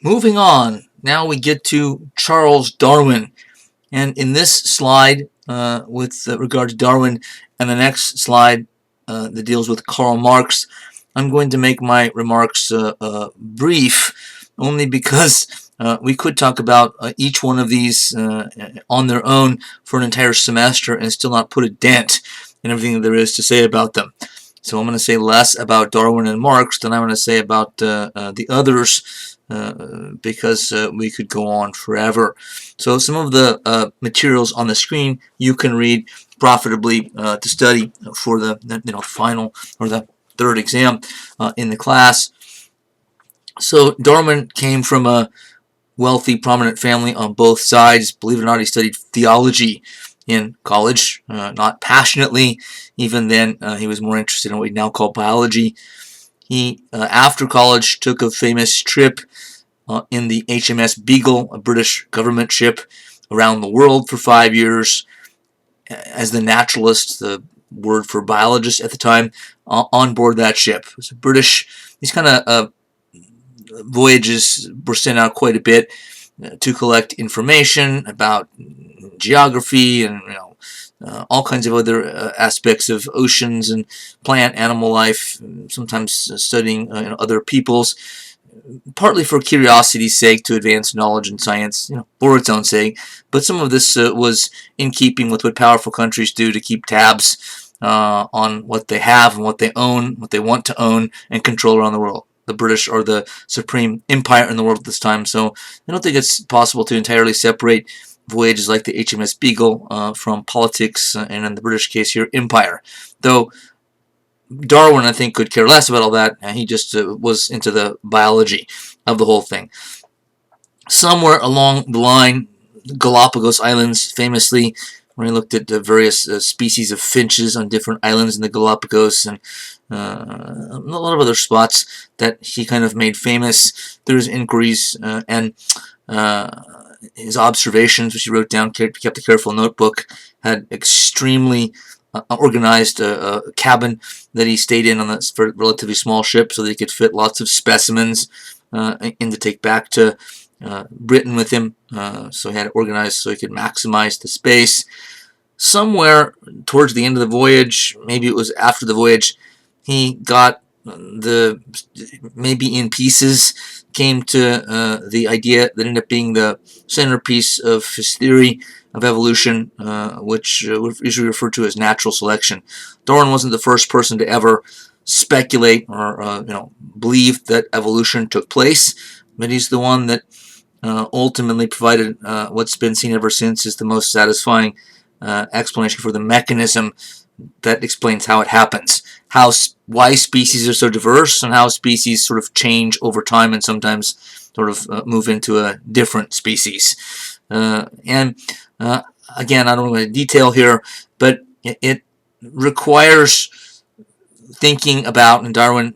moving on. Now we get to Charles Darwin. And in this slide, with regard to Darwin, and the next slide that deals with Karl Marx, I'm going to make my remarks brief, only because we could talk about each one of these on their own for an entire semester and still not put a dent in everything that there is to say about them. So I'm going to say less about Darwin and Marx than I'm going to say about the others, because we could go on forever. So some of the materials on the screen you can read profitably to study for the final or the third exam in the class. So Darwin came from a wealthy, prominent family on both sides. Believe it or not, he studied theology in college, not passionately. Even then, he was more interested in what we now call biology. He, after college, took a famous trip in the HMS Beagle, a British government ship, around the world for 5 years as the naturalist, the word for biologist at the time, on board that ship. It was a British, these kind of voyages were sent out quite a bit to collect information about geography and all kinds of other aspects of oceans and plant, animal life, sometimes studying other peoples, partly for curiosity's sake to advance knowledge and science, for its own sake. But some of this was in keeping with what powerful countries do to keep tabs on what they have and what they own, what they want to own and control around the world. The British are the supreme empire in the world at this time, so I don't think it's possible to entirely separate voyages like the HMS Beagle from politics, and in the British case here, empire. Though Darwin, I think, could care less about all that, and he just was into the biology of the whole thing. Somewhere along the line, Galapagos Islands, famously, where he looked at the various species of finches on different islands in the Galapagos, and a lot of other spots that he kind of made famous through his inquiries and his observations, which he wrote down, kept a careful notebook, had extremely organized cabin that he stayed in on this relatively small ship so that he could fit lots of specimens in to take back to Britain with him. So he had it organized so he could maximize the space. Somewhere towards the end of the voyage, maybe it was after the voyage, he got maybe in pieces, came to the idea that ended up being the centerpiece of his theory of evolution, which is usually referred to as natural selection. Darwin wasn't the first person to ever speculate or believe that evolution took place, but he's the one that ultimately provided what's been seen ever since as the most satisfying explanation for the mechanism that explains how it happens, why species are so diverse, and how species sort of change over time and sometimes sort of move into a different species. And again, I don't want to detail here, but it requires thinking about, and Darwin,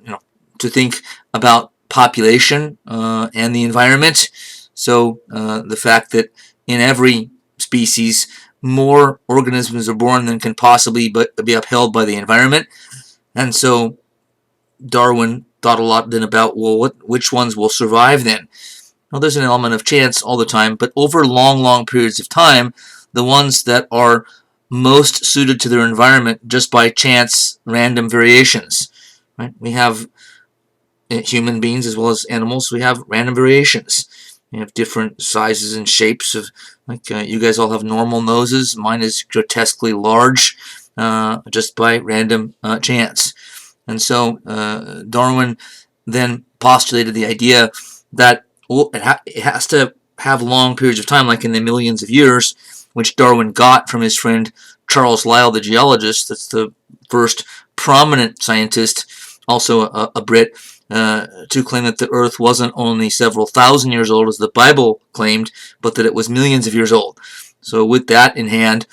to think about population and the environment. So the fact that in every species, more organisms are born than can possibly be upheld by the environment. And so Darwin thought a lot then about, well, which ones will survive then? Well, there's an element of chance all the time, but over long periods of time, the ones that are most suited to their environment just by chance, random variations. Right? We have human beings as well as animals, we have random variations. We have different sizes and shapes of, like you guys all have normal noses. Mine is grotesquely large, just by random chance. And so Darwin then postulated the idea that it has to have long periods of time, like in the millions of years, which Darwin got from his friend Charles Lyell, the geologist. That's the first prominent scientist, also a Brit, to claim that the Earth wasn't only several thousand years old, as the Bible claimed, but that it was millions of years old. So with that in hand,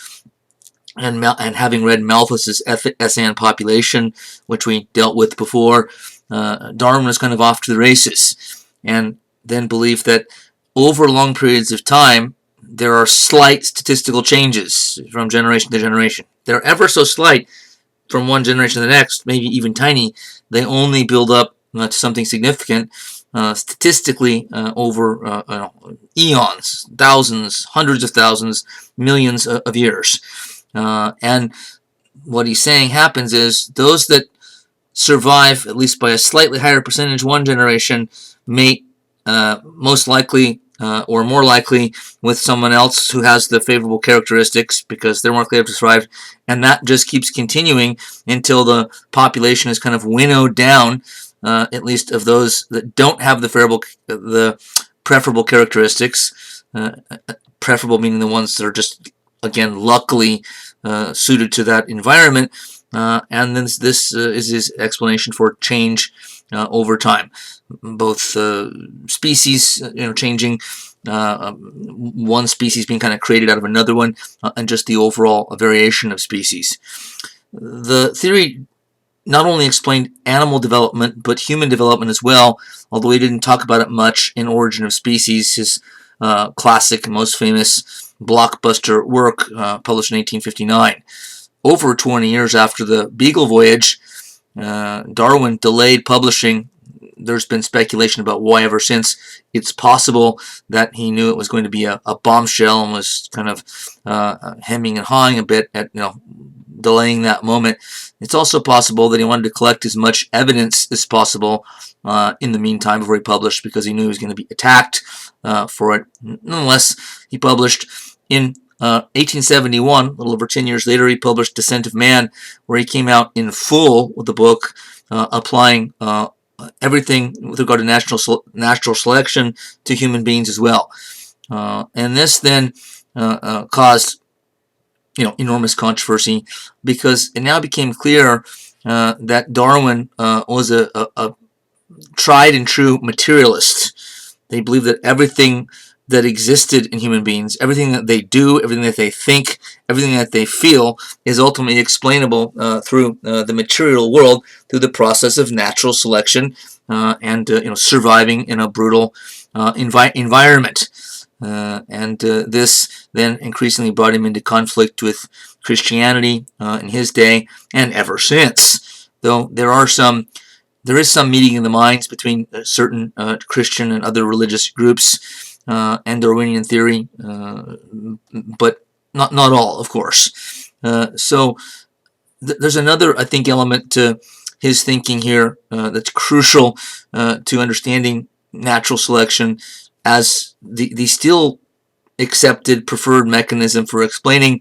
and having read Malthus's essay on population, which we dealt with before, Darwin was kind of off to the races, and then believed that over long periods of time, there are slight statistical changes from generation to generation. They're ever so slight from one generation to the next, maybe even tiny. They only build up to something significant statistically over eons, thousands, hundreds of thousands, millions of years. And what he's saying happens is those that survive, at least by a slightly higher percentage, one generation, mate most likely or more likely with someone else who has the favorable characteristics because they're more likely to survive, and that just keeps continuing until the population is kind of winnowed down, at least of those that don't have the preferable characteristics, preferable meaning the ones that are just, again, luckily suited to that environment. And then this is his explanation for change over time, both species, changing, one species being kind of created out of another one, and just the overall variation of species. The theory not only explained animal development, but human development as well, although he didn't talk about it much in Origin of Species, his classic, most famous blockbuster work, published in 1859. Over 20 years after the Beagle Voyage, Darwin delayed publishing. There's been speculation about why ever since. It's possible that he knew it was going to be a bombshell and was kind of hemming and hawing a bit at delaying that moment. It's also possible that he wanted to collect as much evidence as possible in the meantime before he published, because he knew he was going to be attacked for it. Nonetheless, he published in 1871, a little over 10 years later, he published Descent of Man, where he came out in full with the book, applying everything with regard to natural selection to human beings as well. And this then caused enormous controversy, because it now became clear that Darwin was a tried and true materialist. They believed that everything that existed in human beings, everything that they do, everything that they think, everything that they feel, is ultimately explainable through the material world, through the process of natural selection and surviving in a brutal environment. And this then increasingly brought him into conflict with Christianity in his day and ever since. Though there is some meeting in the minds between certain Christian and other religious groups and Darwinian theory, but not all, of course. So there's another, I think, element to his thinking here that's crucial to understanding natural selection as the still accepted preferred mechanism for explaining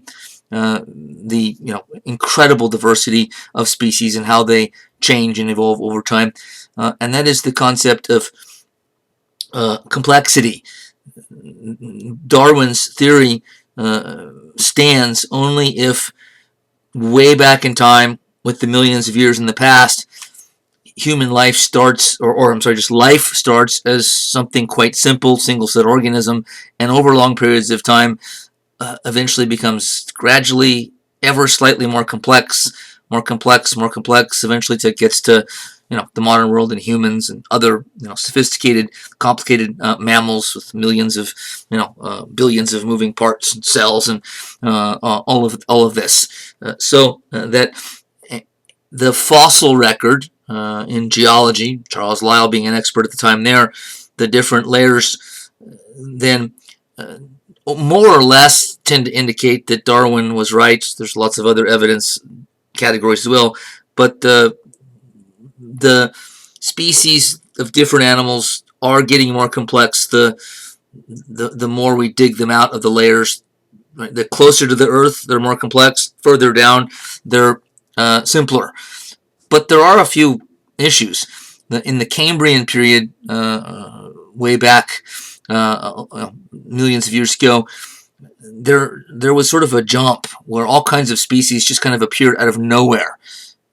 the incredible diversity of species and how they change and evolve over time, and that is the concept of complexity. Darwin's theory stands only if way back in time, with the millions of years in the past, human life starts, just life starts as something quite simple, single-celled organism, and over long periods of time eventually becomes gradually ever slightly more complex, eventually it gets to the modern world and humans and other sophisticated, complicated mammals with millions of billions of moving parts and cells and all of this. So that the fossil record in geology, Charles Lyell being an expert at the time there, the different layers then more or less tend to indicate that Darwin was right. There's lots of other evidence categories as well, but the species of different animals are getting more complex the more we dig them out of the layers. Right? The closer to the Earth, they're more complex. Further down, they're simpler. But there are a few issues. In the Cambrian period, way back millions of years ago, there was sort of a jump where all kinds of species just kind of appeared out of nowhere.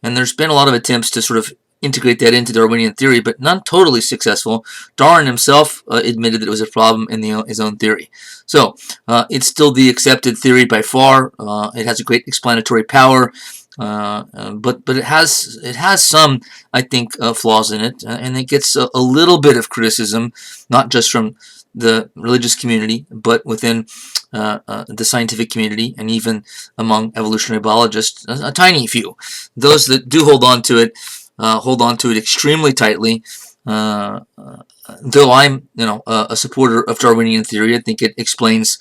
And there's been a lot of attempts to sort of integrate that into Darwinian theory, but none totally successful. Darwin himself admitted that it was a problem in his own theory. So it's still the accepted theory by far. It has a great explanatory power, but it has some, I think, flaws in it, and it gets a little bit of criticism, not just from the religious community, but within the scientific community, and even among evolutionary biologists, a tiny few. Those that do hold on to it extremely tightly, Though I'm, a supporter of Darwinian theory, I think it explains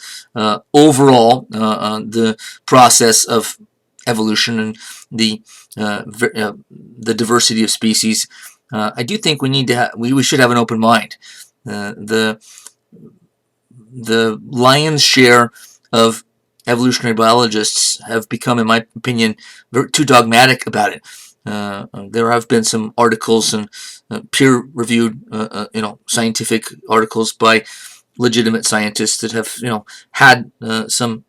overall the process of evolution and the the diversity of species. I do think we should have an open mind. The lion's share of evolutionary biologists have become, in my opinion, too dogmatic about it. There have been some articles and peer-reviewed, scientific articles by legitimate scientists that have, had some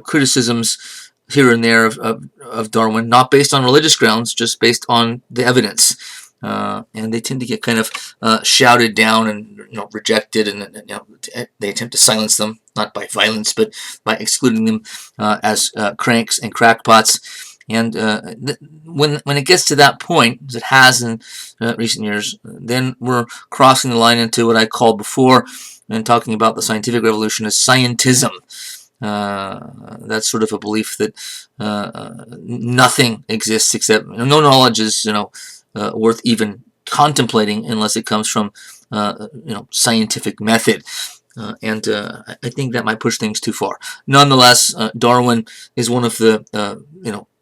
criticisms here and there of Darwin, not based on religious grounds, just based on the evidence. And they tend to get kind of shouted down and rejected, and they attempt to silence them, not by violence, but by excluding them as cranks and crackpots. And when it gets to that point, as it has in recent years, then we're crossing the line into what I called before, and talking about the scientific revolution as scientism. That's sort of a belief that nothing exists except no knowledge is worth even contemplating unless it comes from scientific method. And I think that might push things too far. Nonetheless, Darwin is one of the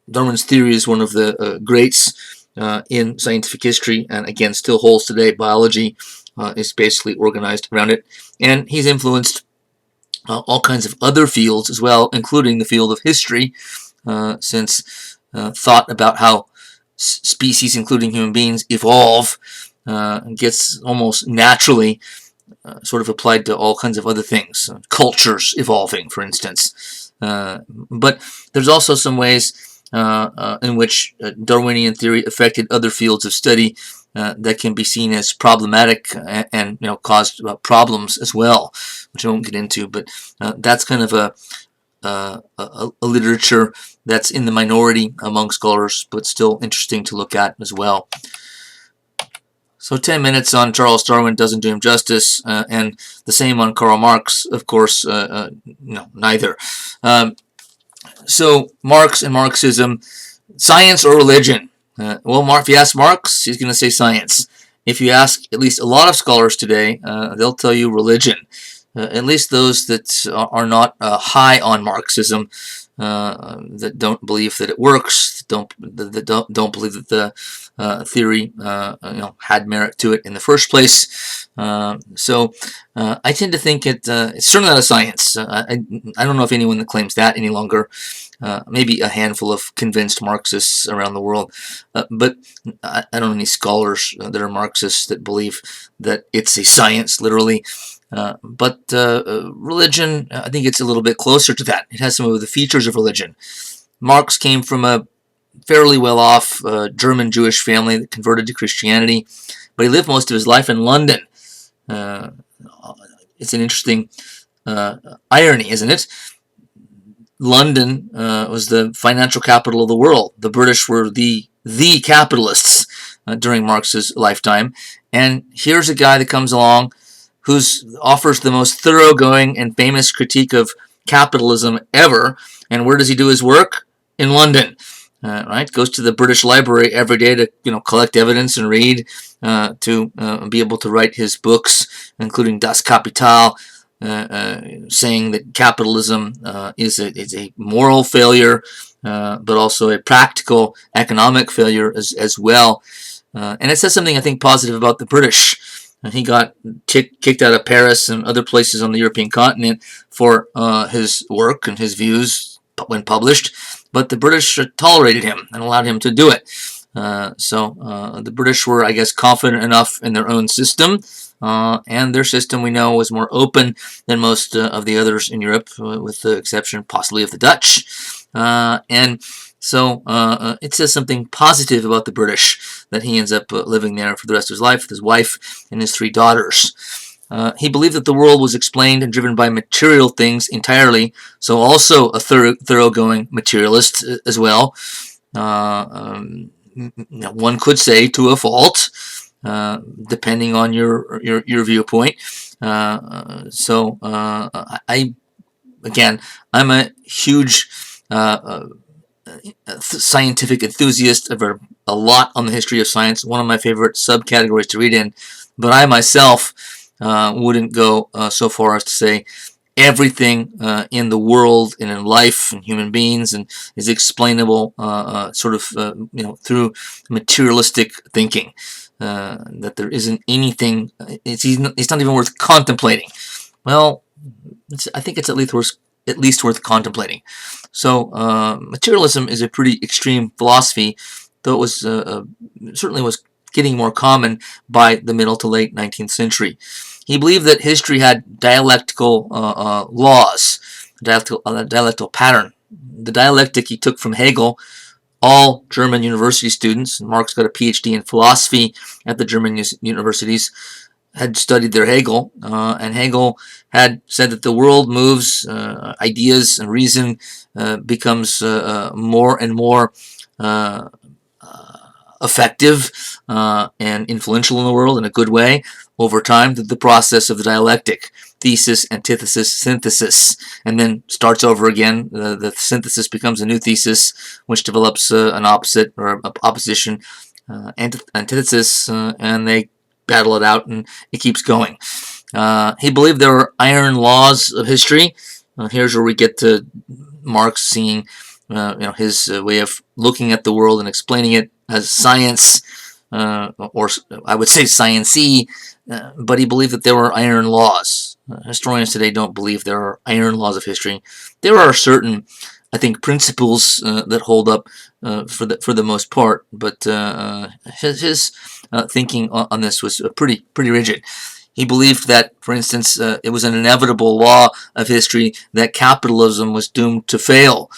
Darwin's theory is one of the greats in scientific history, and again still holds today. Biology is basically organized around it, and he's influenced all kinds of other fields as well, including the field of history, since thought about how species, including human beings, evolve gets almost naturally sort of applied to all kinds of other things, cultures evolving, for instance. But there's also some ways in which Darwinian theory affected other fields of study that can be seen as problematic and caused problems as well, which I won't get into. But that's kind of a literature that's in the minority among scholars, but still interesting to look at as well. So 10 minutes on Charles Darwin doesn't do him justice, and the same on Karl Marx, of course, neither. So Marx and Marxism, science or religion? Well, if you ask Marx, he's going to say science. If you ask at least a lot of scholars today, they'll tell you religion. At least those that are not high on Marxism, that don't believe that it works, don't believe that the theory had merit to it in the first place. So I tend to think it's certainly not a science. I don't know if anyone that claims that any longer. Maybe a handful of convinced Marxists around the world, but I don't know any scholars that are Marxists that believe that it's a science, literally. But religion, I think it's a little bit closer to that. It has some of the features of religion. Marx came from a fairly well-off German Jewish family that converted to Christianity, but he lived most of his life in London. It's an interesting irony, isn't it? London was the financial capital of the world. The British were the capitalists during Marx's lifetime, and here's a guy that comes along who offers the most thoroughgoing and famous critique of capitalism ever. And where does he do his work? In London. Right? Goes to the British Library every day to collect evidence and read, to be able to write his books, including Das Kapital, saying that capitalism is a moral failure, but also a practical economic failure as well. And it says something, I think, positive about the British. He got kicked out of Paris and other places on the European continent for his work and his views when published, but the British tolerated him and allowed him to do it. So the British were, I guess, confident enough in their own system, and their system, we know, was more open than most of the others in Europe, with the exception possibly of the Dutch. And so it says something positive about the British that he ends up living there for the rest of his life with his wife and his 3 daughters. He believed that the world was explained and driven by material things entirely, so also a thoroughgoing materialist as well. One could say to a fault, depending on your viewpoint. I'm a huge scientific enthusiast. I've read a lot on the history of science. One of my favorite subcategories to read in But I myself wouldn't go so far as to say everything in the world and in life and human beings and is explainable through materialistic thinking. That there isn't anything, it's not even worth contemplating. Well, I think it's at least worth contemplating. So materialism is a pretty extreme philosophy, though it was certainly was getting more common by the middle to late 19th century. He believed that history had dialectical laws, dialectical pattern. The dialectic he took from Hegel. All German university students, and Marx got a PhD in philosophy at the German universities, had studied their Hegel, and Hegel had said that the world moves, ideas and reason becomes more and more uh, effective and influential in the world in a good way over time through the process of the dialectic. Thesis, antithesis, synthesis, and then starts over again. The synthesis becomes a new thesis, which develops an opposite or opposition, antithesis, and they battle it out, and it keeps going. He believed there were iron laws of history. Here's where we get to Marx seeing, his way of looking at the world and explaining it as science, or I would say science-y, but he believed that there were iron laws. Historians today don't believe there are iron laws of history. There are certain, I think, principles that hold up for the most part, but his thinking on this was pretty rigid. He believed that, for instance, it was an inevitable law of history that capitalism was doomed to fail.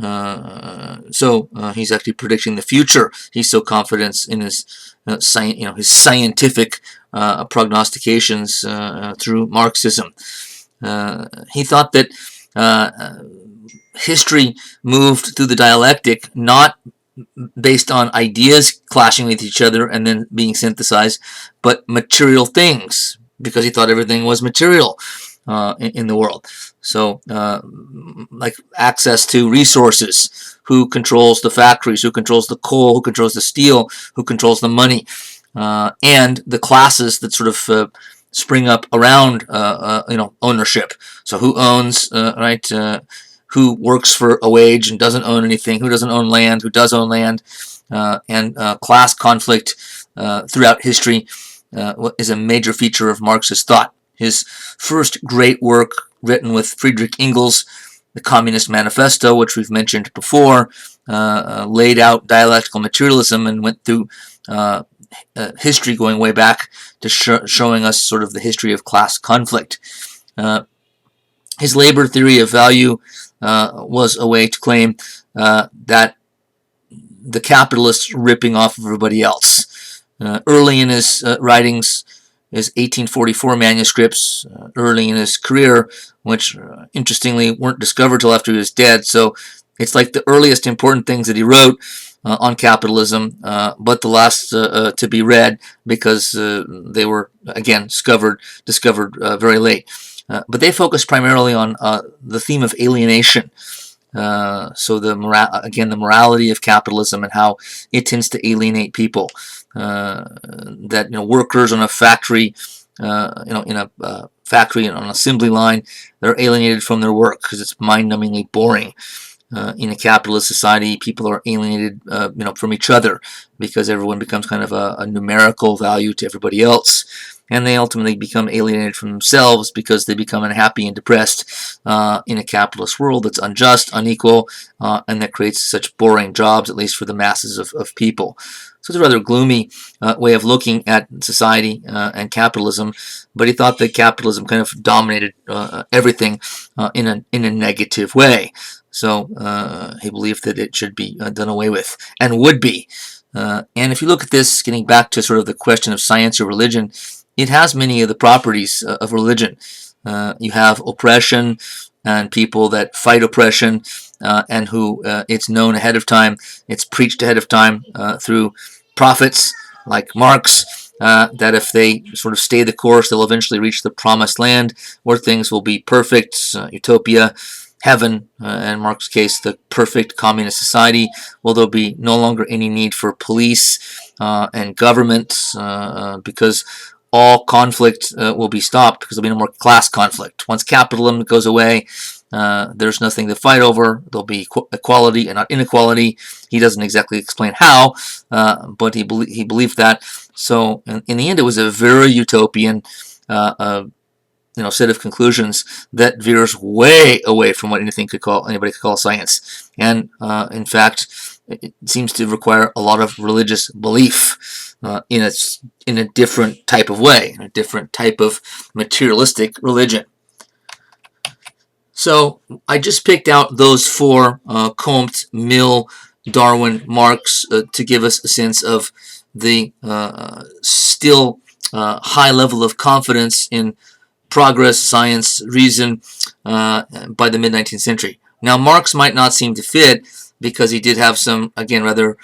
So he's actually predicting the future. He's so confident in his his scientific prognostications through Marxism. He thought that history moved through the dialectic not based on ideas clashing with each other and then being synthesized, but material things, because he thought everything was material in the world. So, like access to resources, who controls the factories, who controls the coal, who controls the steel, who controls the money, and the classes that sort of spring up around ownership. So, who owns, right? Who works for a wage and doesn't own anything? Who doesn't own land? Who does own land? And class conflict throughout history is a major feature of Marxist thought. His first great work, written with Friedrich Engels, the Communist Manifesto, which we've mentioned before, laid out dialectical materialism and went through history going way back to showing us sort of the history of class conflict. His labor theory of value was a way to claim that the capitalists are ripping off everybody else. Early in his writings, his 1844 manuscripts, early in his career, which interestingly weren't discovered till after he was dead, so it's like the earliest important things that he wrote on capitalism, but the last to be read because they were, again, discovered very late. But they focus primarily on the theme of alienation. So the morality of capitalism and how it tends to alienate people. That workers on a factory, in a factory and on an assembly line, they're alienated from their work because it's mind-numbingly boring. In a capitalist society, people are alienated, from each other because everyone becomes kind of a numerical value to everybody else. And they ultimately become alienated from themselves because they become unhappy and depressed in a capitalist world that's unjust, unequal, and that creates such boring jobs, at least for the masses of people. So it's a rather gloomy way of looking at society and capitalism, but he thought that capitalism kind of dominated everything in a negative way. So he believed that it should be done away with, and would be. And if you look at this, getting back to sort of the question of science or religion, it has many of the properties of religion. You have oppression and people that fight oppression, and who it's known ahead of time, it's preached ahead of time through prophets like Marx, that if they sort of stay the course, they'll eventually reach the promised land where things will be perfect, utopia, heaven, in Marx's case, the perfect communist society. Well, there'll be no longer any need for police and government because all conflict will be stopped because there'll be no more class conflict. Once capitalism goes away, there's nothing to fight over. There'll be equality and not inequality. He doesn't exactly explain how, but he believed that. So in the end, it was a very utopian set of conclusions that veers way away from what anybody could call science, and in fact, it seems to require a lot of religious belief in a different type of way, in a different type of materialistic religion. So I just picked out those four: Comte, Mill, Darwin, Marx, to give us a sense of the still high level of confidence in progress, science, reason by the mid-19th century. Now, Marx might not seem to fit because he did have some, again, rather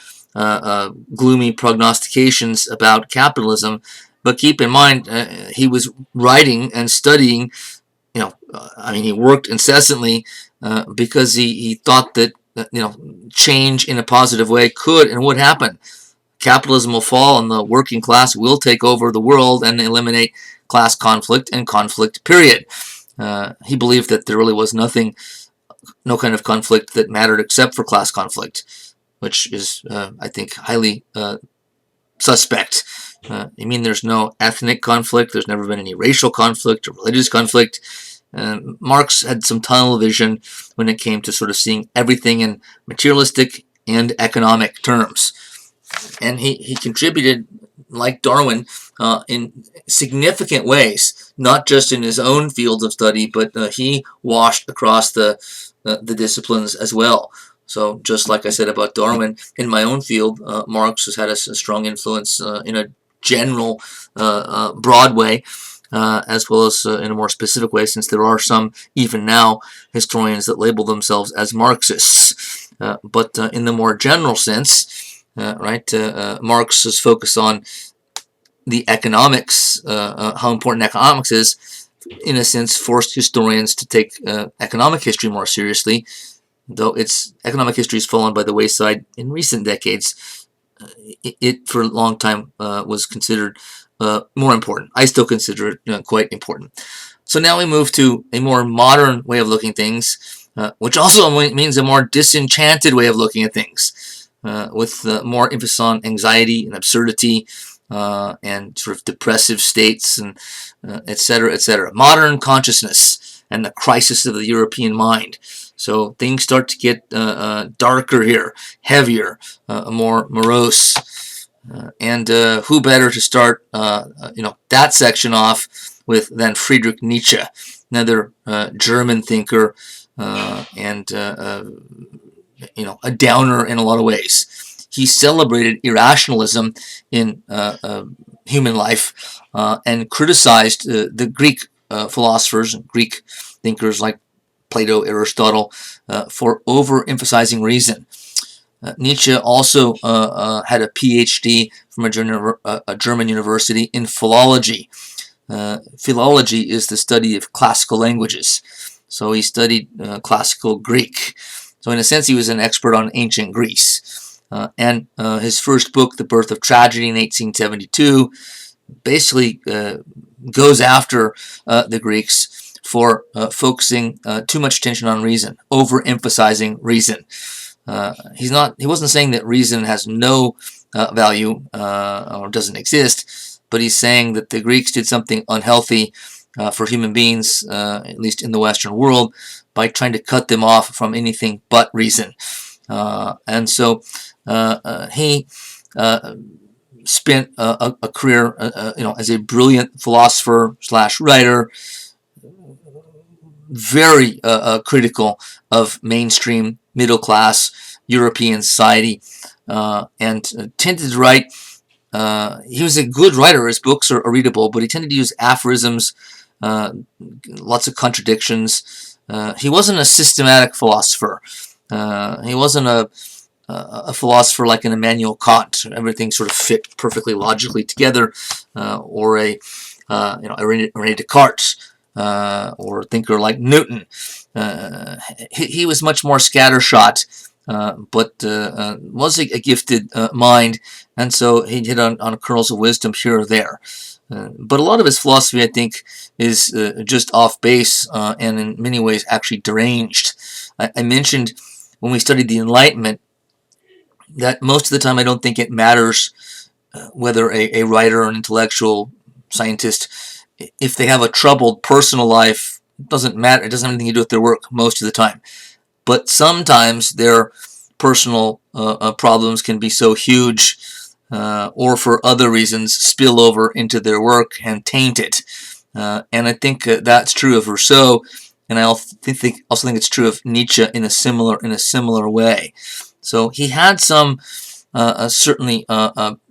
gloomy prognostications about capitalism. But keep in mind, he was writing and studying. He worked incessantly because he thought that change in a positive way could and would happen. Capitalism will fall and the working class will take over the world and eliminate class conflict and conflict, period. He believed that there really was no kind of conflict that mattered except for class conflict, which is, I think, highly suspect. There's no ethnic conflict, there's never been any racial conflict or religious conflict. Marx had some tunnel vision when it came to sort of seeing everything in materialistic and economic terms. And he contributed, like Darwin, in significant ways, not just in his own fields of study, but he washed across the disciplines as well. So just like I said about Darwin, in my own field, Marx has had a strong influence in a general, broad way, as well as in a more specific way, since there are some, even now, historians that label themselves as Marxists. But in the more general sense, Marx's focus on the economics, how important economics is, in a sense, forced historians to take economic history more seriously, though economic history has fallen by the wayside in recent decades. It for a long time was considered more important. I still consider it quite important. So now we move to a more modern way of looking at things, which also means a more disenchanted way of looking at things, with more emphasis on anxiety and absurdity, and sort of depressive states, and etc., etc. Modern consciousness and the crisis of the European mind. So things start to get darker here, heavier, more morose. And who better to start that section off with than Friedrich Nietzsche, another German thinker, and a downer in a lot of ways. He celebrated irrationalism in human life and criticized the Greek philosophers and Greek thinkers like Plato, Aristotle, for overemphasizing reason. Nietzsche also had a PhD from a German university in philology. Philology is the study of classical languages. So he studied classical Greek. So in a sense, he was an expert on ancient Greece. And his first book, The Birth of Tragedy in 1872, basically goes after the Greeks for focusing too much attention on reason, overemphasizing reason. He wasn't saying that reason has no value or doesn't exist, but he's saying that the Greeks did something unhealthy for human beings, at least in the Western world, by trying to cut them off from anything but reason. And so he spent a career, as a brilliant philosopher / writer, very critical of mainstream middle-class European society, and tended to write. He was a good writer. His books are readable, but he tended to use aphorisms, lots of contradictions. He wasn't a systematic philosopher. He wasn't a philosopher like an Immanuel Kant. Everything sort of fit perfectly logically together, or a René Descartes, or a thinker like Newton. He was much more scattershot, but was a gifted mind, and so he hit on kernels of wisdom here or there. But a lot of his philosophy, I think, is just off base and in many ways actually deranged. I mentioned when we studied the Enlightenment that most of the time I don't think it matters whether a writer or an intellectual scientist, if they have a troubled personal life, it doesn't matter. It doesn't have anything to do with their work most of the time. But sometimes their personal problems can be so huge or for other reasons spill over into their work and taint it. And I think that's true of Rousseau, and I also think it's true of Nietzsche in a similar way. So he had some certainly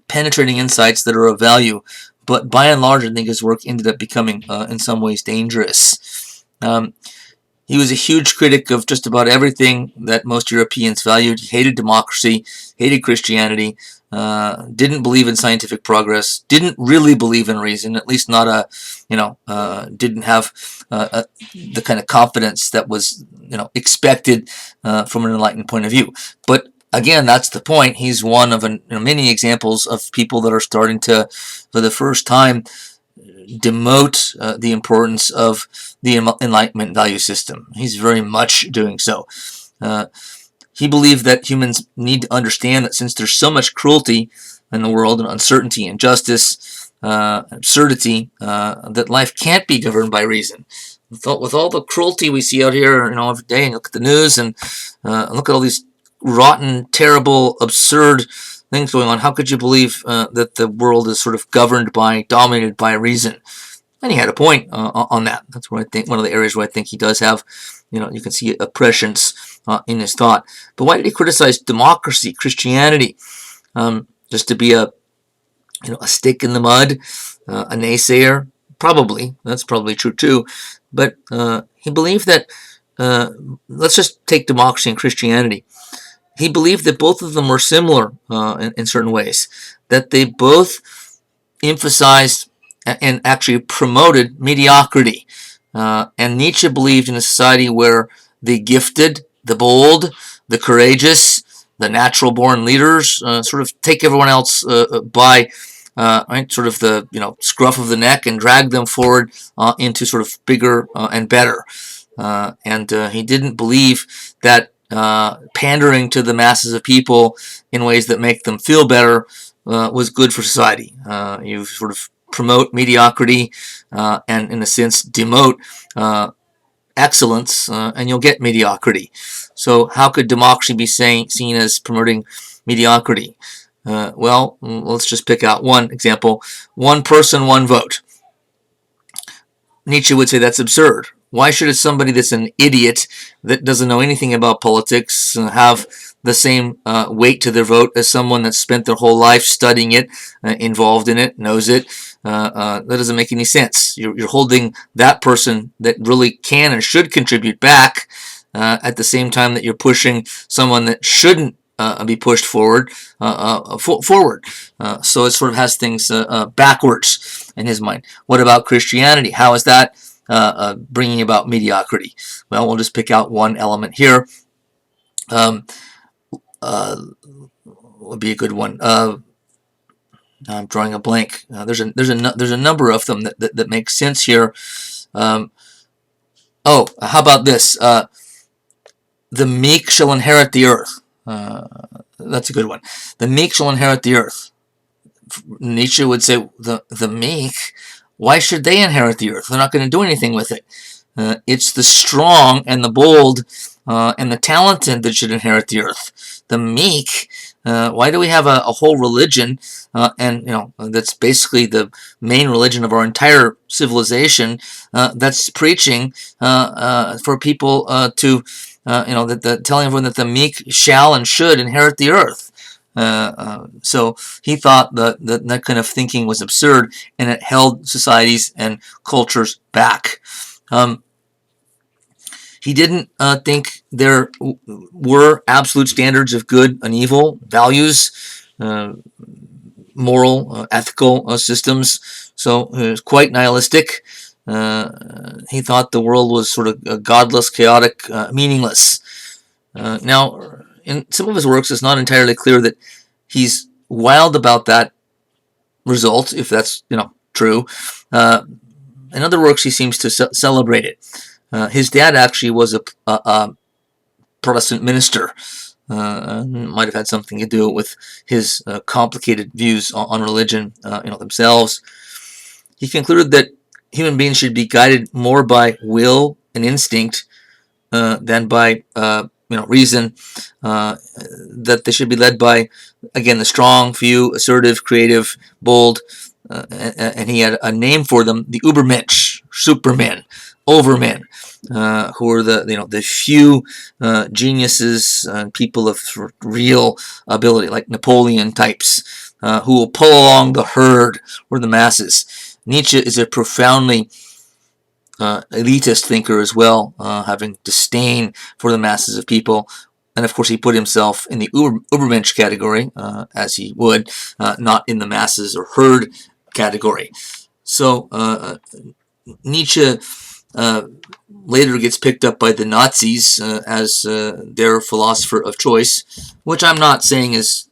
penetrating insights that are of value, but by and large, I think his work ended up becoming, in some ways, dangerous. He was a huge critic of just about everything that most Europeans valued. He hated democracy, hated Christianity, didn't believe in scientific progress, didn't really believe in reason, at least not didn't have the kind of confidence that was, expected from an enlightened point of view. But again, that's the point. He's one of many examples of people that are starting to, for the first time, demote the importance of the Enlightenment value system. He's very much doing so. He believed that humans need to understand that since there's so much cruelty in the world and uncertainty, injustice, absurdity, that life can't be governed by reason. With all the cruelty we see out here, every day, and look at the news and look at all these rotten, terrible, absurd things going on. How could you believe that the world is sort of dominated by reason? And he had a point on that. That's where I think one of the areas where I think he does have, you can see oppressions in his thought. But why did he criticize democracy, Christianity, just to be a stick in the mud, a naysayer? Probably. That's probably true too. But he believed that, let's just take democracy and Christianity. He believed that both of them were similar in certain ways, that they both emphasized and actually promoted mediocrity. And Nietzsche believed in a society where the gifted, the bold, the courageous, the natural-born leaders sort of take everyone else by sort of the scruff of the neck and drag them forward into sort of bigger and better. And he didn't believe that pandering to the masses of people in ways that make them feel better was good for society. You sort of promote mediocrity and, in a sense, demote excellence, and you'll get mediocrity. So how could democracy be seen as promoting mediocrity? Well, let's just pick out one example. One person, one vote. Nietzsche would say that's absurd. Why should somebody that's an idiot, that doesn't know anything about politics, have the same weight to their vote as someone that's spent their whole life studying it, involved in it, knows it? That doesn't make any sense. You're holding that person that really can and should contribute back at the same time that you're pushing someone that shouldn't be pushed forward. So it sort of has things backwards in his mind. What about Christianity? How is that bringing about mediocrity? Well, we'll just pick out one element here. Would be a good one. I'm drawing a blank. There's a number of them that make sense here. How about this? The meek shall inherit the earth. That's a good one. The meek shall inherit the earth. Nietzsche would say, the meek, why should they inherit the earth? They're not going to do anything with it. It's the strong and the bold and the talented that should inherit the earth. The meek, why do we have a whole religion, and that's basically the main religion of our entire civilization, that's preaching for people to telling everyone that the meek shall and should inherit the earth. So he thought that kind of thinking was absurd, and it held societies and cultures back. He didn't think there were absolute standards of good and evil, values, moral, ethical systems. So he was quite nihilistic. He thought the world was sort of godless, chaotic, meaningless. Now, in some of his works, it's not entirely clear that he's wild about that result, if that's true. In other works, he seems to celebrate it. His dad actually was a Protestant minister. Might have had something to do with his complicated views on religion, themselves. He concluded that human beings should be guided more by will and instinct than by reason. That they should be led by, again, the strong, few, assertive, creative, bold, and he had a name for them: the Übermensch, Supermen, Overmen, who are the few geniuses and people of real ability, like Napoleon types, who will pull along the herd or the masses. Nietzsche is a profoundly elitist thinker as well, having disdain for the masses of people. And of course, he put himself in the Übermensch category, as he would, not in the masses or herd category. So Nietzsche later gets picked up by the Nazis as their philosopher of choice, which I'm not saying is,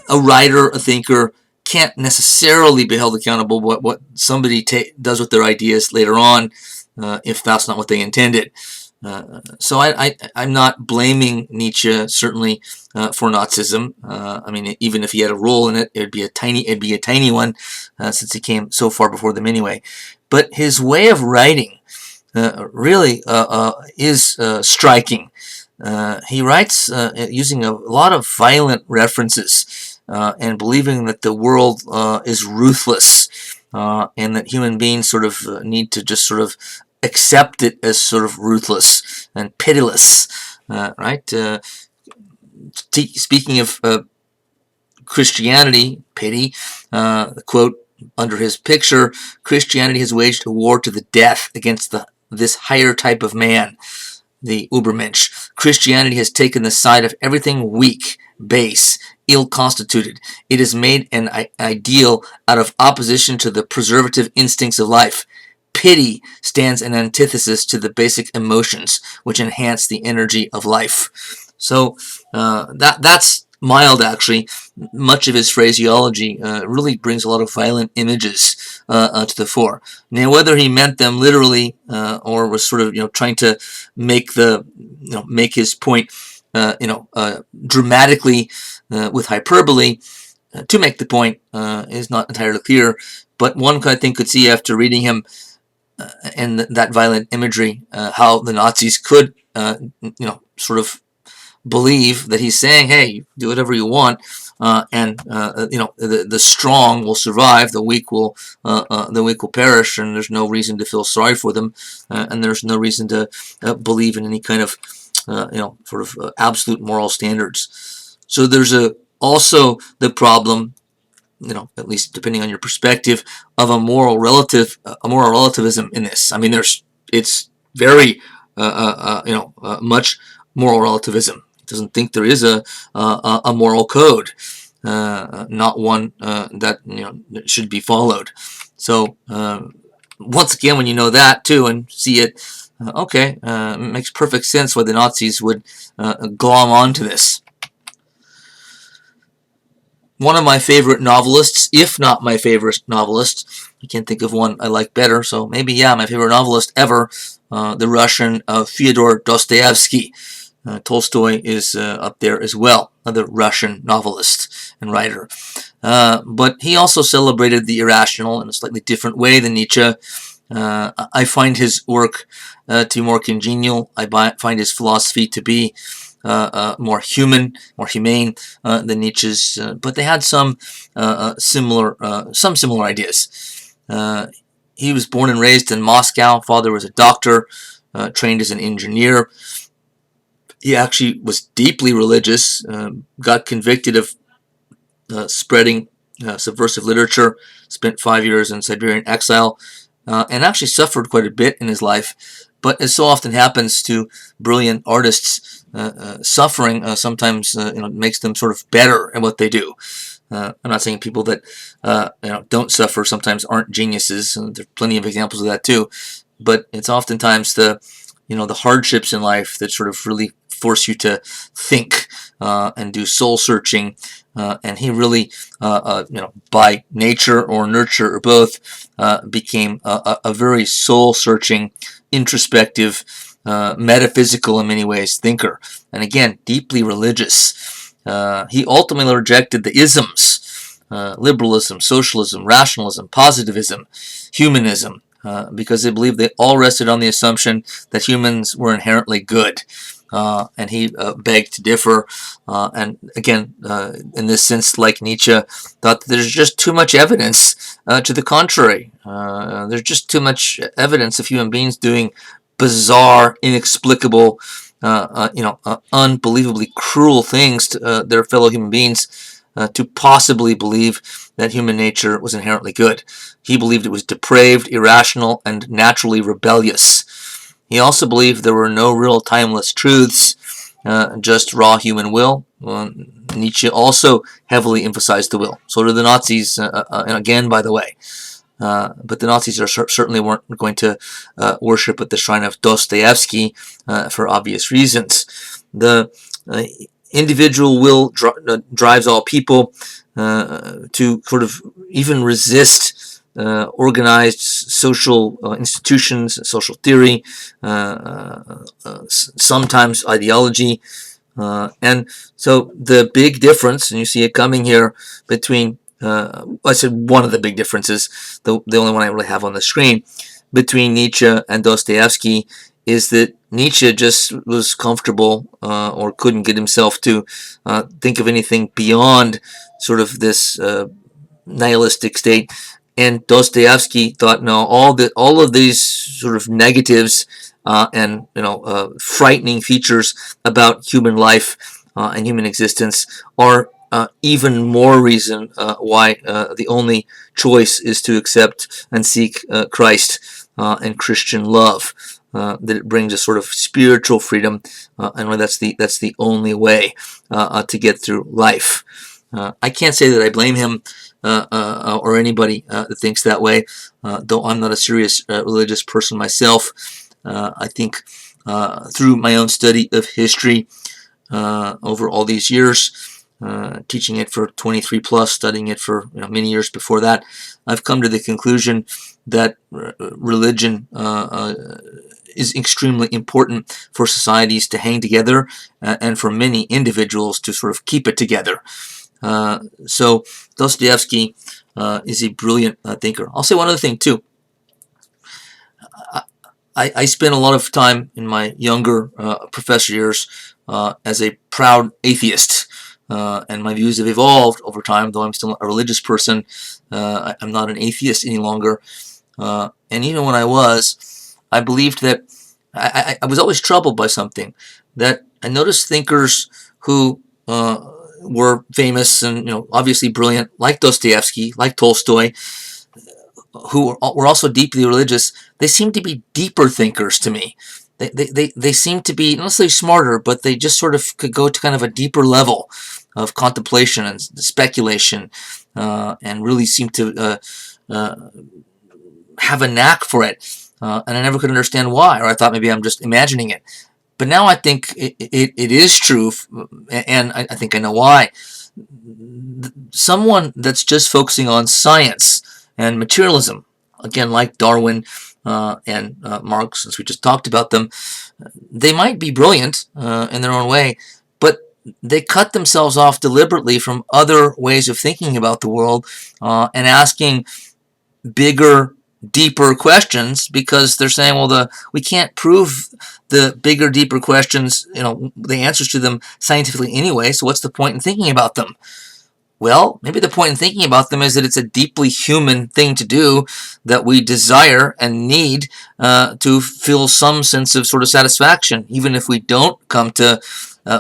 a writer, a thinker, can't necessarily be held accountable what somebody does with their ideas later on, if that's not what they intended. So I'm not blaming Nietzsche, certainly, for Nazism. I mean, even if he had a role in it, it'd be a tiny one, since he came so far before them anyway. But his way of writing really is striking. He writes using a lot of violent references, and believing that the world is ruthless, and that human beings sort of need to just sort of accept it as sort of ruthless and pitiless, right? Speaking of Christianity, pity, quote under his picture: Christianity has waged a war to the death against this higher type of man, the Übermensch. Christianity has taken the side of everything weak, base, ill-constituted. It has made an ideal out of opposition to the preservative instincts of life. Pity stands in antithesis to the basic emotions which enhance the energy of life. So that's mild, actually. Much of his phraseology really brings a lot of violent images to the fore. Now, whether he meant them literally or was sort of trying to make his point dramatically with hyperbole to make the point is not entirely clear. But one, I think, could see after reading him and that violent imagery how the Nazis could sort of believe that he's saying, hey, do whatever you want, and the strong will survive, the weak will perish, and there's no reason to feel sorry for them, and there's no reason to believe in any kind of absolute moral standards. So there's also the problem, at least depending on your perspective, of a moral relativism in this. I mean, it's very much moral relativism. He doesn't think there is a moral code, not one that should be followed. So once again, when you know that too and see it, it makes perfect sense why the Nazis would glom onto this. One of my favorite novelists, if not my favorite novelist, I can't think of one I like better, so maybe, my favorite novelist ever, the Russian Fyodor Dostoyevsky. Tolstoy is up there as well, another Russian novelist and writer. But he also celebrated the irrational in a slightly different way than Nietzsche. I find his work to be more congenial. I find his philosophy to be more human, more humane than Nietzsche's, but they had some similar ideas. He was born and raised in Moscow. Father was a doctor, trained as an engineer. He actually was deeply religious, got convicted of spreading subversive literature, spent 5 years in Siberian exile, and actually suffered quite a bit in his life. But as so often happens to brilliant artists, suffering sometimes makes them sort of better at what they do. I'm not saying people that don't suffer sometimes aren't geniuses. There's plenty of examples of that too. But it's oftentimes the hardships in life that sort of really force you to think and do soul searching. And he really, by nature or nurture or both, became a very soul searching, introspective, metaphysical in many ways thinker. And again, deeply religious. He ultimately rejected the isms. Liberalism, socialism, rationalism, positivism, humanism, because they believed they all rested on the assumption that humans were inherently good. And he begged to differ. And again, in this sense, like Nietzsche, thought that there's just too much evidence to the contrary. There's just too much evidence of human beings doing bizarre, inexplicable, unbelievably cruel things to their fellow human beings to possibly believe that human nature was inherently good. He believed it was depraved, irrational, and naturally rebellious. He also believed there were no real timeless truths, just raw human will. Nietzsche also heavily emphasized the will. So did the Nazis, and again, by the way. But the Nazis certainly weren't going to worship at the shrine of Dostoyevsky for obvious reasons. The individual will drives all people to sort of even resist organized social institutions, social theory, sometimes ideology. And so the big difference, and you see it coming here between, I said one of the big differences, the only one I really have on the screen, between Nietzsche and Dostoevsky is that Nietzsche just was comfortable or couldn't get himself to think of anything beyond sort of this nihilistic state. And Dostoevsky thought, no, all of these sort of negatives and frightening features about human life and human existence are even more reason why the only choice is to accept and seek Christ and Christian love. That it brings a sort of spiritual freedom, and that's the only way to get through life. I can't say that I blame him or anybody that thinks that way, though I'm not a serious religious person myself. I think through my own study of history over all these years, teaching it for 23 plus, studying it for many years before that, I've come to the conclusion that religion is extremely important for societies to hang together and for many individuals to sort of keep it together. So Dostoevsky is a brilliant thinker. I'll say one other thing too. I spent a lot of time in my younger professor years as a proud atheist. And my views have evolved over time, though I'm still a religious person. I'm not an atheist any longer. And even when I was, I believed that I was always troubled by something. That I noticed thinkers who were famous and obviously brilliant, like Dostoevsky, like Tolstoy, who were also deeply religious. They seemed to be deeper thinkers to me. They seem to be not necessarily smarter, but they just sort of could go to kind of a deeper level of contemplation and speculation, and really seem to have a knack for it. And I never could understand why, or I thought maybe I'm just imagining it. But now I think it is true, and I think I know why. Someone that's just focusing on science and materialism, again, like Darwin and Marx, since we just talked about them, they might be brilliant in their own way, but they cut themselves off deliberately from other ways of thinking about the world and asking bigger, deeper questions, because they're saying, well, we can't prove the bigger, deeper questions, the answers to them scientifically anyway, so what's the point in thinking about them? Well, maybe the point in thinking about them is that it's a deeply human thing to do, that we desire and need to feel some sense of sort of satisfaction. Even if we don't come to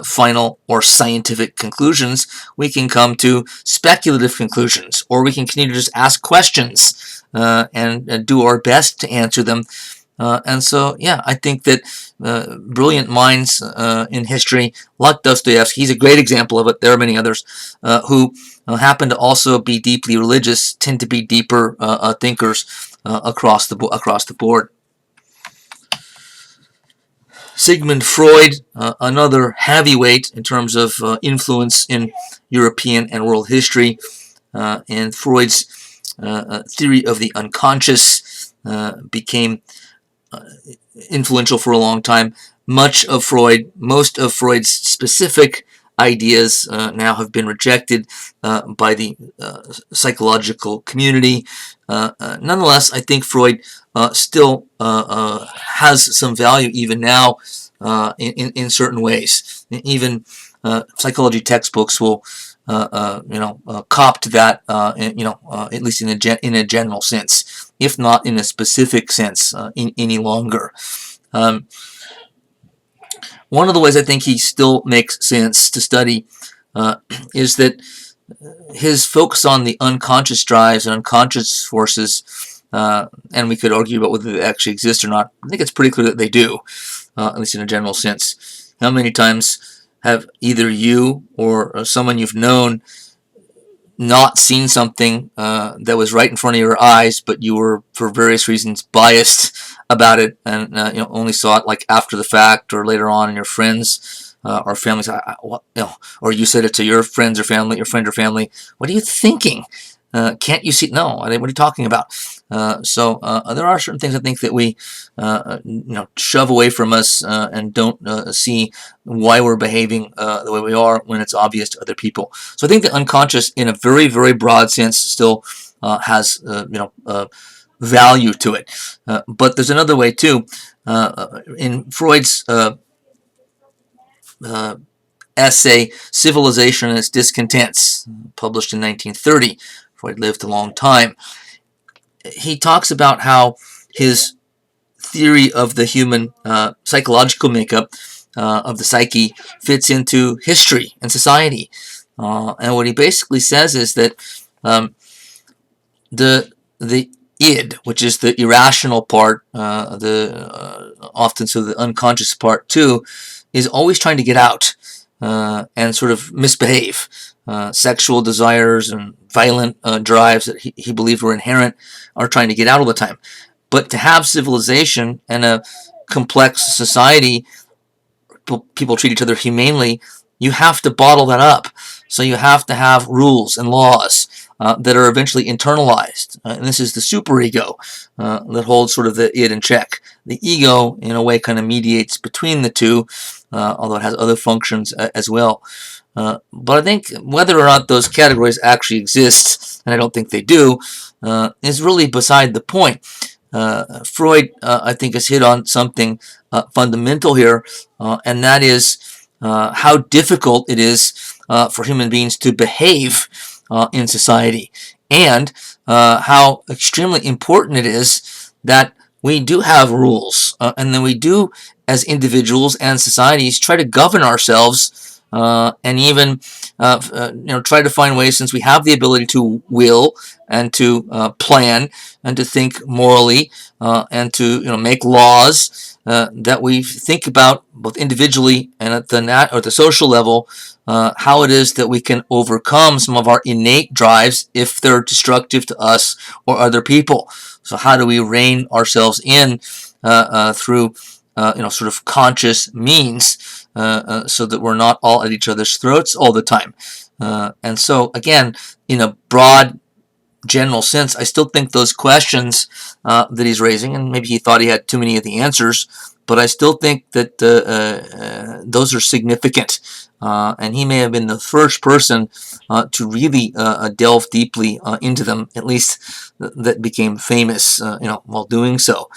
final or scientific conclusions, we can come to speculative conclusions, or we can continue to just ask questions and do our best to answer them. And so, yeah, I think that brilliant minds in history, like Dostoevsky, he's a great example of it. There are many others who happen to also be deeply religious, tend to be deeper thinkers across the board. Sigmund Freud, another heavyweight in terms of influence in European and world history, and Freud's theory of the unconscious became influential for a long time. Most of Freud's specific ideas now have been rejected by the psychological community. Nonetheless, I think Freud still has some value even now in certain ways. Even psychology textbooks will cop to that, at least in a general sense, if not in a specific sense any longer. One of the ways I think he still makes sense to study is that his focus on the unconscious drives and unconscious forces, and we could argue about whether they actually exist or not. I think it's pretty clear that they do, at least in a general sense. How many times have either you or someone you've known not seen something that was right in front of your eyes, but you were, for various reasons, biased about it, and only saw it like after the fact or later on, and your friends or family, or you said it to your friends or family, your friend or family. What are you thinking? Can't you see? No, what are you talking about? So there are certain things I think that we shove away from us and don't see why we're behaving the way we are when it's obvious to other people. So I think the unconscious, in a very, very broad sense, still has value to it. But there's another way too. In Freud's essay "Civilization and Its Discontents," published in 1930, Freud lived a long time. He talks about how his theory of the human psychological makeup of the psyche fits into history and society. And what he basically says is that the id, which is the irrational part, often so the unconscious part too, is always trying to get out and sort of misbehave. Sexual desires and violent drives that he believed were inherent are trying to get out all the time. But to have civilization and a complex society, people treat each other humanely, you have to bottle that up. So you have to have rules and laws that are eventually internalized. And this is the superego that holds sort of the id in check. The ego, in a way, kind of mediates between the two, although it has other functions as well. But I think whether or not those categories actually exist, and I don't think they do, is really beside the point. Freud, I think, has hit on something fundamental here, and that is how difficult it is for human beings to behave in society, and how extremely important it is that we do have rules, and then we do, as individuals and societies, try to govern ourselves. And even try to find ways, since we have the ability to will and to plan and to think morally and to make laws, that we think about both individually and at the social level how it is that we can overcome some of our innate drives if they're destructive to us or other people. So how do we rein ourselves in through sort of conscious means, so that we're not all at each other's throats all the time. And so, again, in a broad, general sense, I still think those questions that he's raising, and maybe he thought he had too many of the answers, but I still think that those are significant. And he may have been the first person to really delve deeply into them, at least that became famous, while doing so.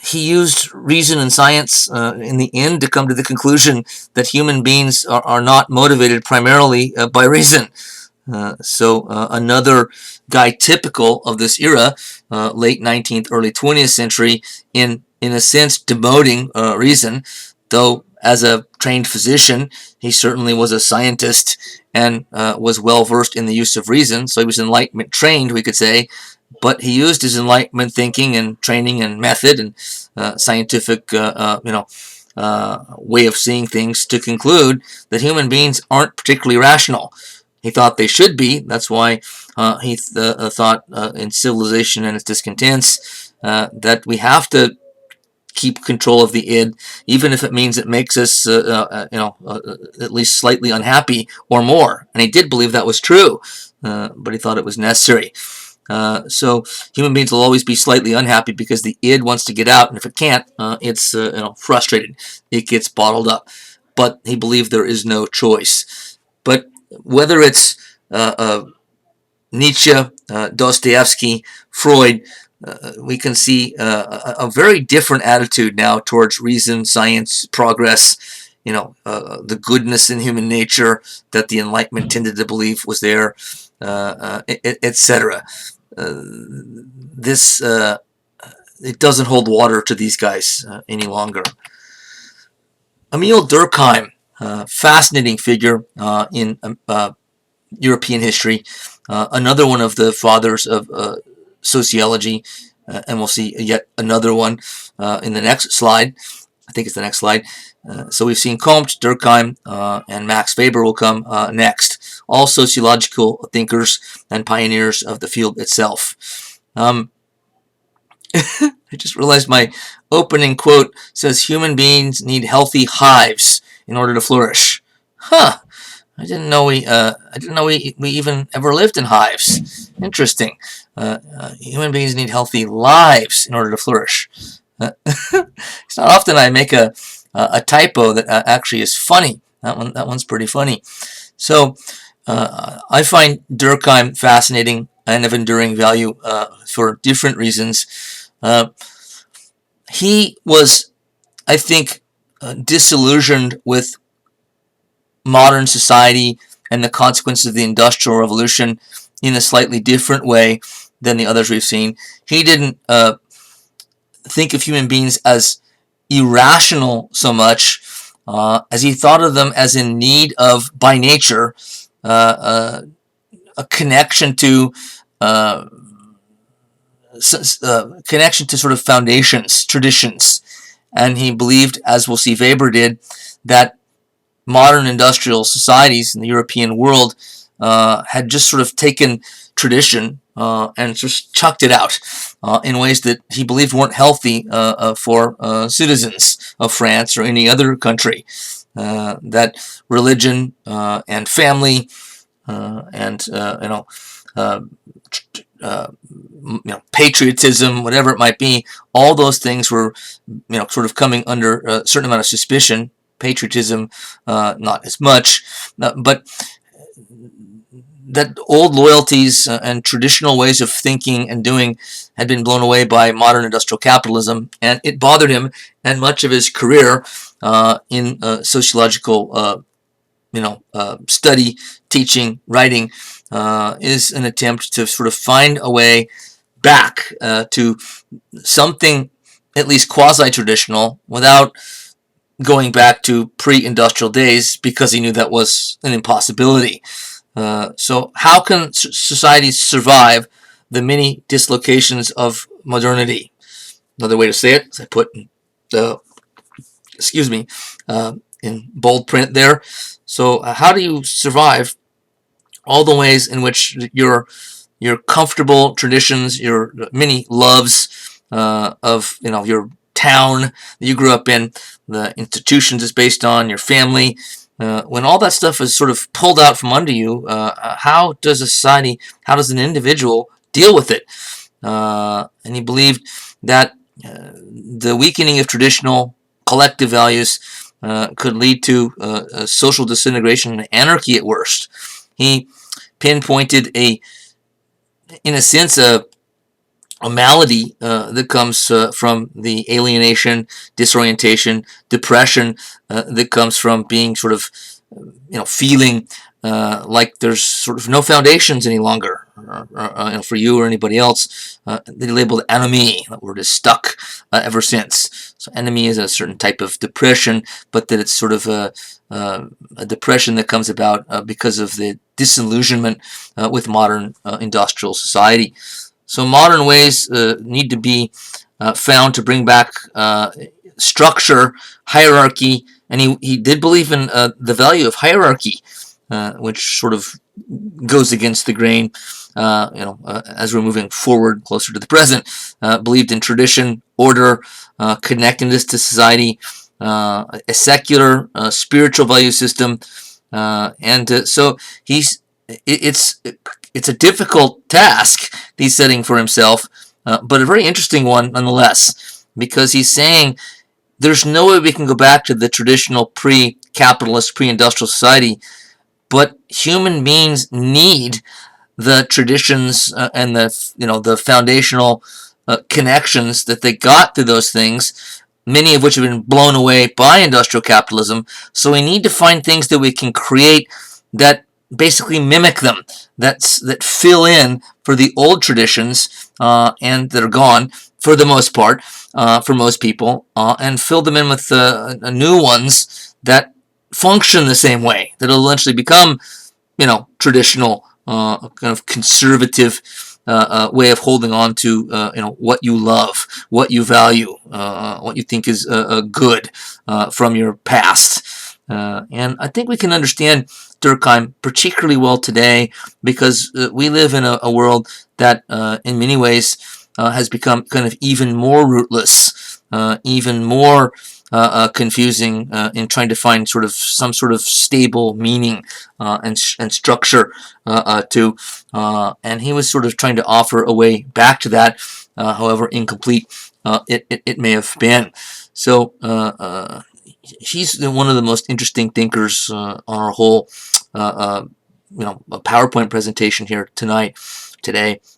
He used reason and science in the end to come to the conclusion that human beings are not motivated primarily by reason. So another guy typical of this era, late 19th, early 20th century, in a sense demoting reason, though as a trained physician, he certainly was a scientist and was well versed in the use of reason, so he was Enlightenment trained, we could say. But he used his Enlightenment thinking and training and method and scientific, way of seeing things to conclude that human beings aren't particularly rational. He thought they should be. That's why he thought in Civilization and Its Discontents that we have to keep control of the id, even if it means it makes us, at least slightly unhappy or more. And he did believe that was true, but he thought it was necessary. So human beings will always be slightly unhappy because the id wants to get out, and if it can't, it's frustrated. It gets bottled up. But he believed there is no choice. But whether it's Nietzsche, Dostoyevsky, Freud, we can see a very different attitude now towards reason, science, progress, the goodness in human nature that the Enlightenment tended to believe was there, etc. This it doesn't hold water to these guys any longer. Emil Durkheim, fascinating figure in European history, another one of the fathers of sociology, and we'll see yet another one in the next slide. I think it's the next slide. So we've seen Comte, Durkheim, and Max Weber will come next. All sociological thinkers and pioneers of the field itself. I just realized my opening quote says human beings need healthy hives in order to flourish. Huh. I didn't know we even ever lived in hives. Interesting. Human beings need healthy lives in order to flourish. It's not often I make a typo that actually is funny. That one's pretty funny. So I find Durkheim fascinating and of enduring value for different reasons. He was, I think, disillusioned with modern society and the consequences of the Industrial Revolution in a slightly different way than the others we've seen. He didn't think of human beings as irrational so much as he thought of them as in need of, by nature, a connection to sort of foundations, traditions. And he believed, as we'll see Weber did, that modern industrial societies in the European world had just sort of taken tradition and just chucked it out in ways that he believed weren't healthy for citizens of France or any other country. That religion and family and patriotism, whatever it might be, all those things were sort of coming under a certain amount of suspicion. Patriotism, not as much, but that old loyalties and traditional ways of thinking and doing had been blown away by modern industrial capitalism, and it bothered him. And much of his career in sociological, study, teaching, writing, is an attempt to sort of find a way back to something at least quasi-traditional without going back to pre-industrial days, because he knew that was an impossibility. So how can societies survive the many dislocations of modernity? Another way to say it is I put in bold print there. So how do you survive all the ways in which your comfortable traditions, your many loves of your town that you grew up in, the institutions it's based on, your family, when all that stuff is sort of pulled out from under you, how does a society, how does an individual deal with it? And he believed that the weakening of traditional collective values could lead to social disintegration and anarchy at worst. He pinpointed in a sense, a malady that comes from the alienation, disorientation, depression that comes from being sort of, feeling like there's sort of no foundations any longer for you or anybody else. They labeled ennui. That word is stuck ever since. So ennui is a certain type of depression, but that it's sort of a depression that comes about because of the disillusionment with modern industrial society. So modern ways need to be found to bring back structure, hierarchy, and he did believe in the value of hierarchy, which sort of goes against the grain. As we're moving forward closer to the present, believed in tradition, order, connectedness to society, a secular, spiritual value system, and so he's it's it's a difficult task he's setting for himself, but a very interesting one nonetheless, because he's saying there's no way we can go back to the traditional pre-capitalist, pre-industrial society, but human beings need the traditions and the foundational connections that they got through those things, many of which have been blown away by industrial capitalism. So we need to find things that we can create that basically mimic them, that fill in for the old traditions and that are gone for the most part for most people, and fill them in with new ones that function the same way, that'll eventually become traditional, kind of conservative way of holding on to what you love, what you value, what you think is good from your past. And I think we can understand Durkheim particularly well today because we live in a world that in many ways has become kind of even more rootless, even more confusing in trying to find some sort of stable meaning and structure to, and he was sort of trying to offer a way back to that, however incomplete it may have been. So he's one of the most interesting thinkers on our whole PowerPoint presentation here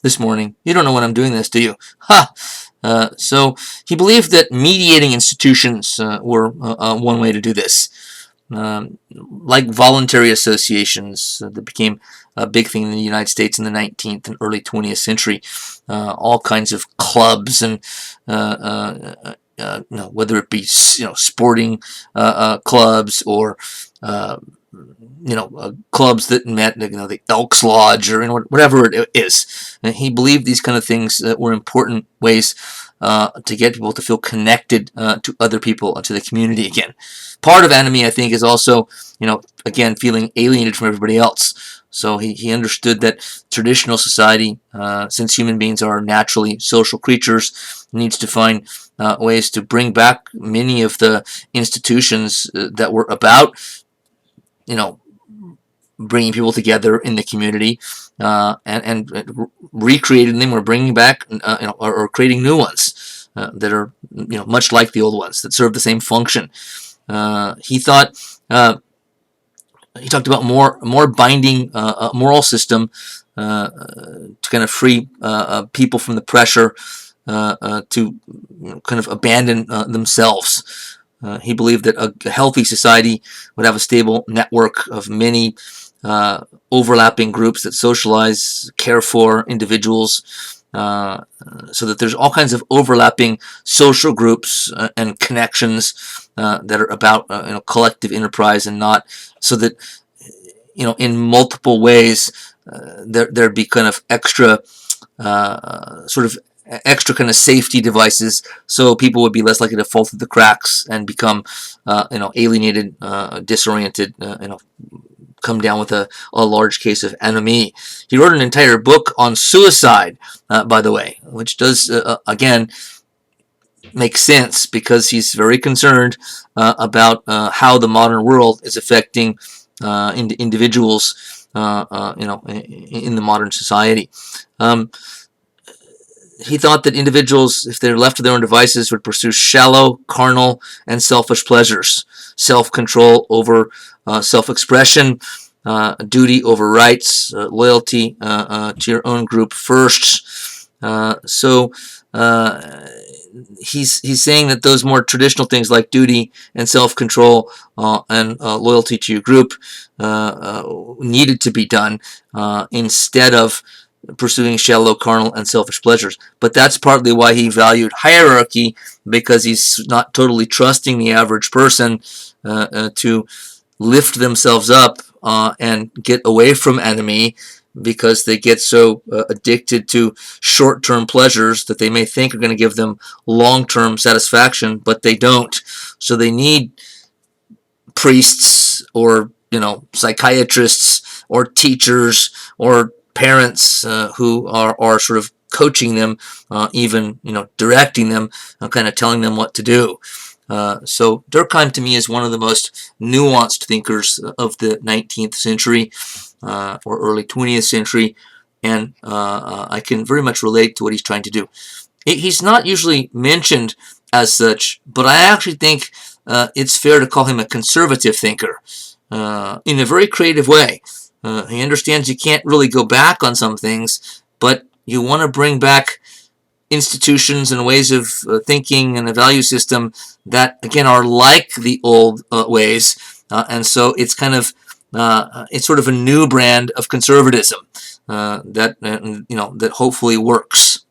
this morning. You don't know when I'm doing this, do you? Ha! So he believed that mediating institutions were one way to do this. Like voluntary associations that became a big thing in the United States in the 19th and early 20th century. All kinds of clubs and whether it be sporting clubs or clubs that met, the Elks Lodge or whatever it is. And he believed these kind of things were important ways to get people to feel connected to other people and to the community again. Part of enemy, I think, is also, again, feeling alienated from everybody else. So he understood that traditional society, since human beings are naturally social creatures, needs to find ways to bring back many of the institutions that were about, bringing people together in the community, and recreating them or bringing back, or creating new ones that are, much like the old ones that serve the same function. He thought. He talked about more binding moral system to kind of free people from the pressure to kind of abandon themselves. He believed that a healthy society would have a stable network of many overlapping groups that socialize, care for individuals, so that there's all kinds of overlapping social groups and connections that are about collective enterprise, and not so that in multiple ways there'd be kind of extra extra kind of safety devices, so people would be less likely to fall through the cracks and become alienated, disoriented, come down with a large case of ennui. He wrote an entire book on suicide, by the way, which does, again, make sense because he's very concerned about how the modern world is affecting individuals, in the modern society. He thought that individuals, if they're left to their own devices, would pursue shallow, carnal, and selfish pleasures, self-control over self-expression, duty over rights, loyalty to your own group first. So he's saying that those more traditional things like duty and self-control and loyalty to your group needed to be done instead of pursuing shallow, carnal, and selfish pleasures. But that's partly why he valued hierarchy, because he's not totally trusting the average person to lift themselves up and get away from enemy, because they get so addicted to short-term pleasures that they may think are going to give them long-term satisfaction, but they don't. So they need priests or psychiatrists or teachers or parents who are sort of coaching them, even directing them, kind of telling them what to do. So Durkheim to me is one of the most nuanced thinkers of the 19th century or early 20th century, and I can very much relate to what he's trying to do. He's not usually mentioned as such, but I actually think it's fair to call him a conservative thinker in a very creative way. He understands you can't really go back on some things, but you want to bring back institutions and ways of thinking and a value system that, again, are like the old ways. And so it's kind of it's sort of a new brand of conservatism that that hopefully works.